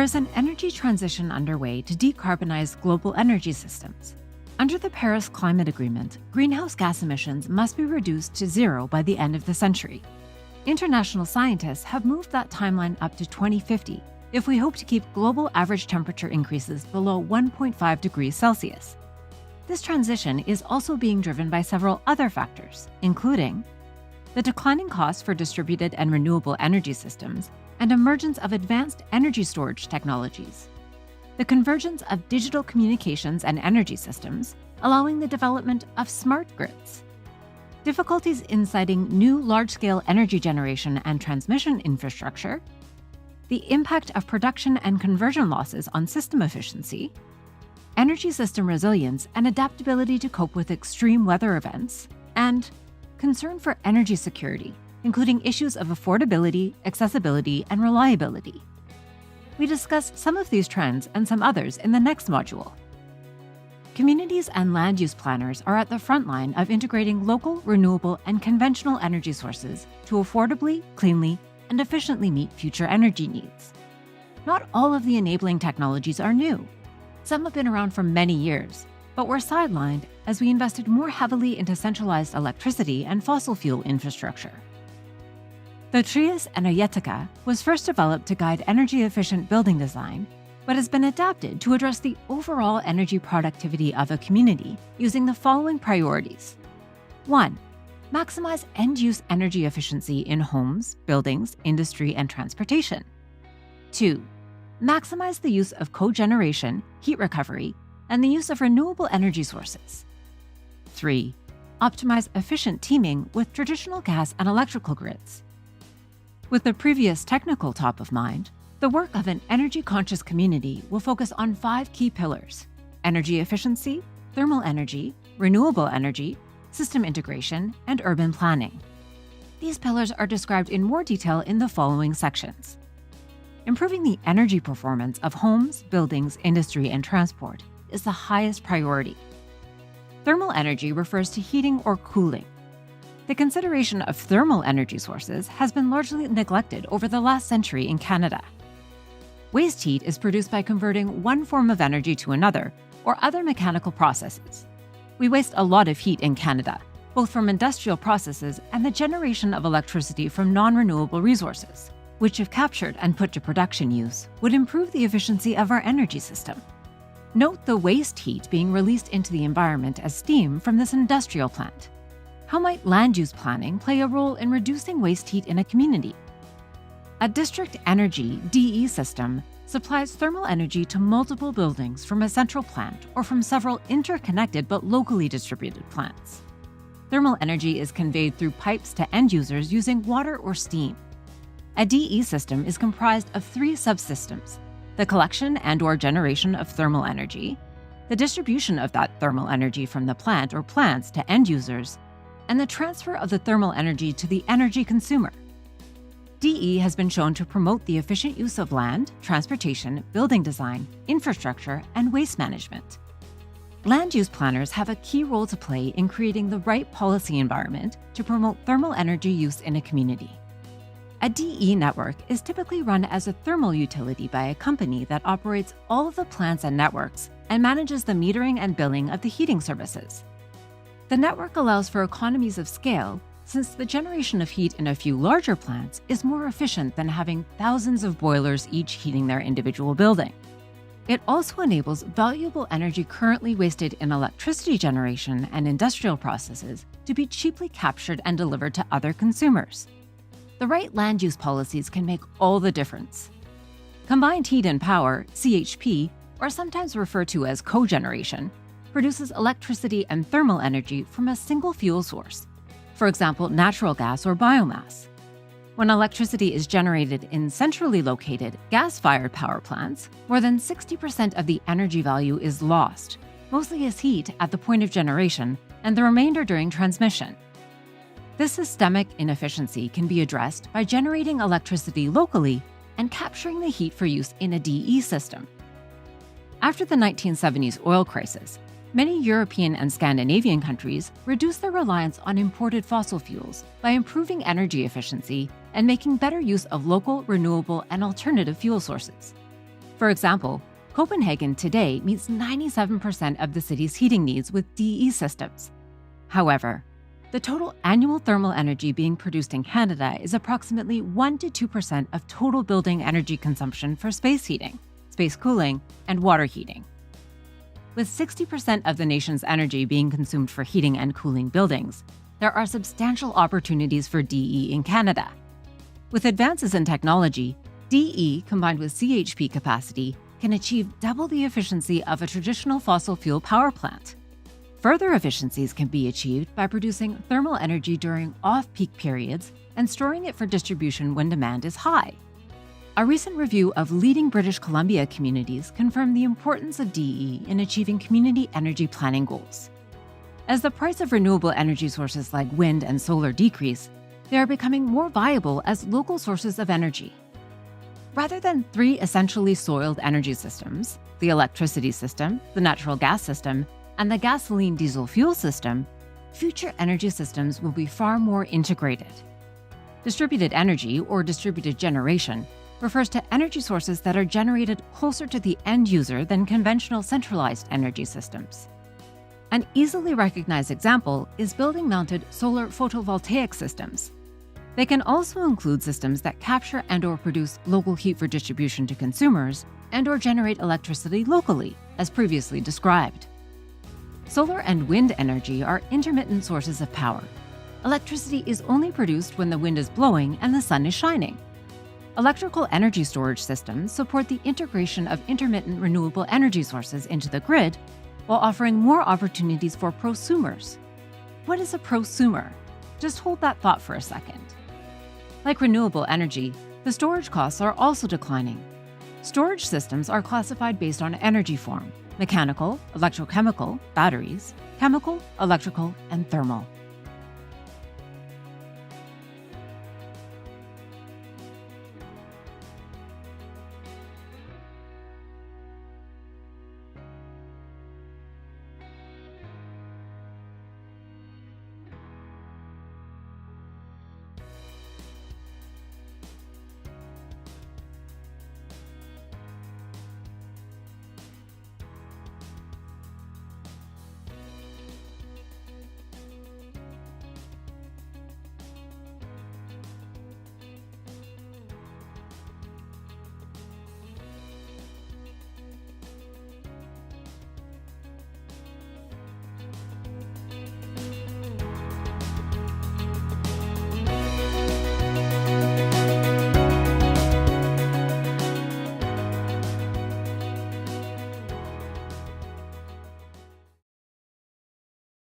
There is an energy transition underway to decarbonize global energy systems. Under the Paris Climate Agreement, greenhouse gas emissions must be reduced to zero by the end of the century. International scientists have moved that timeline up to 2050 if we hope to keep global average temperature increases below 1.5 degrees Celsius. This transition is also being driven by several other factors, including the declining costs for distributed and renewable energy systems and emergence of advanced energy storage technologies, the convergence of digital communications and energy systems, allowing the development of smart grids, difficulties in siting new large-scale energy generation and transmission infrastructure, the impact of production and conversion losses on system efficiency, energy system resilience and adaptability to cope with extreme weather events, and concern for energy security, including issues of affordability, accessibility, and reliability. We discuss some of these trends and some others in the next module. Communities and land use planners are at the front line of integrating local, renewable, and conventional energy sources to affordably, cleanly, and efficiently meet future energy needs. Not all of the enabling technologies are new. Some have been around for many years, but were sidelined as we invested more heavily into centralized electricity and fossil fuel infrastructure. The Trias Energetica was first developed to guide energy-efficient building design, but has been adapted to address the overall energy productivity of a community using the following priorities. 1. Maximize end-use energy efficiency in homes, buildings, industry, and transportation. 2. Maximize the use of cogeneration, heat recovery, and the use of renewable energy sources. 3. Optimize efficient teaming with traditional gas and electrical grids. With the previous technical top of mind, the work of an energy-conscious community will focus on 5 key pillars: energy efficiency, thermal energy, renewable energy, system integration, and urban planning. These pillars are described in more detail in the following sections. Improving the energy performance of homes, buildings, industry, and transport is the highest priority. Thermal energy refers to heating or cooling. The consideration of thermal energy sources has been largely neglected over the last century in Canada. Waste heat is produced by converting one form of energy to another or other mechanical processes. We waste a lot of heat in Canada, both from industrial processes and the generation of electricity from non-renewable resources, which if captured and put to production use, would improve the efficiency of our energy system. Note the waste heat being released into the environment as steam from this industrial plant. How might land use planning play a role in reducing waste heat in a community? A district energy (DE) system supplies thermal energy to multiple buildings from a central plant or from several interconnected but locally distributed plants. Thermal energy is conveyed through pipes to end users using water or steam. A DE system is comprised of 3 subsystems: the collection and/or generation of thermal energy, the distribution of that thermal energy from the plant or plants to end users, and the transfer of the thermal energy to the energy consumer. DE has been shown to promote the efficient use of land, transportation, building design, infrastructure, and waste management. Land use planners have a key role to play in creating the right policy environment to promote thermal energy use in a community. A DE network is typically run as a thermal utility by a company that operates all of the plants and networks and manages the metering and billing of the heating services. The network allows for economies of scale since the generation of heat in a few larger plants is more efficient than having thousands of boilers each heating their individual building. It also enables valuable energy currently wasted in electricity generation and industrial processes to be cheaply captured and delivered to other consumers. The right land use policies can make all the difference. Combined heat and power, CHP, or sometimes referred to as cogeneration, produces electricity and thermal energy from a single fuel source, for example, natural gas or biomass. When electricity is generated in centrally located gas-fired power plants, more than 60% of the energy value is lost, mostly as heat at the point of generation and the remainder during transmission. This systemic inefficiency can be addressed by generating electricity locally and capturing the heat for use in a DE system. After the 1970s oil crisis, many European and Scandinavian countries reduced their reliance on imported fossil fuels by improving energy efficiency and making better use of local, renewable, and alternative fuel sources. For example, Copenhagen today meets 97% of the city's heating needs with DE systems. However, the total annual thermal energy being produced in Canada is approximately 1 to 2% of total building energy consumption for space heating, space cooling, and water heating. With 60% of the nation's energy being consumed for heating and cooling buildings, there are substantial opportunities for DE in Canada. With advances in technology, DE combined with CHP capacity can achieve double the efficiency of a traditional fossil fuel power plant. Further efficiencies can be achieved by producing thermal energy during off-peak periods and storing it for distribution when demand is high. A recent review of leading British Columbia communities confirmed the importance of DE in achieving community energy planning goals. As the price of renewable energy sources like wind and solar decrease, they are becoming more viable as local sources of energy. Rather than three essentially soiled energy systems, the electricity system, the natural gas system, and the gasoline diesel fuel system, future energy systems will be far more integrated. Distributed energy, or distributed generation, refers to energy sources that are generated closer to the end user than conventional centralized energy systems. An easily recognized example is building-mounted solar photovoltaic systems. They can also include systems that capture and/or produce local heat for distribution to consumers and/or generate electricity locally, as previously described. Solar and wind energy are intermittent sources of power. Electricity is only produced when the wind is blowing and the sun is shining. Electrical energy storage systems support the integration of intermittent renewable energy sources into the grid while offering more opportunities for prosumers. What is a prosumer? Just hold that thought for a second. Like renewable energy, the storage costs are also declining. Storage systems are classified based on energy form: mechanical, electrochemical, batteries, chemical, electrical, and thermal.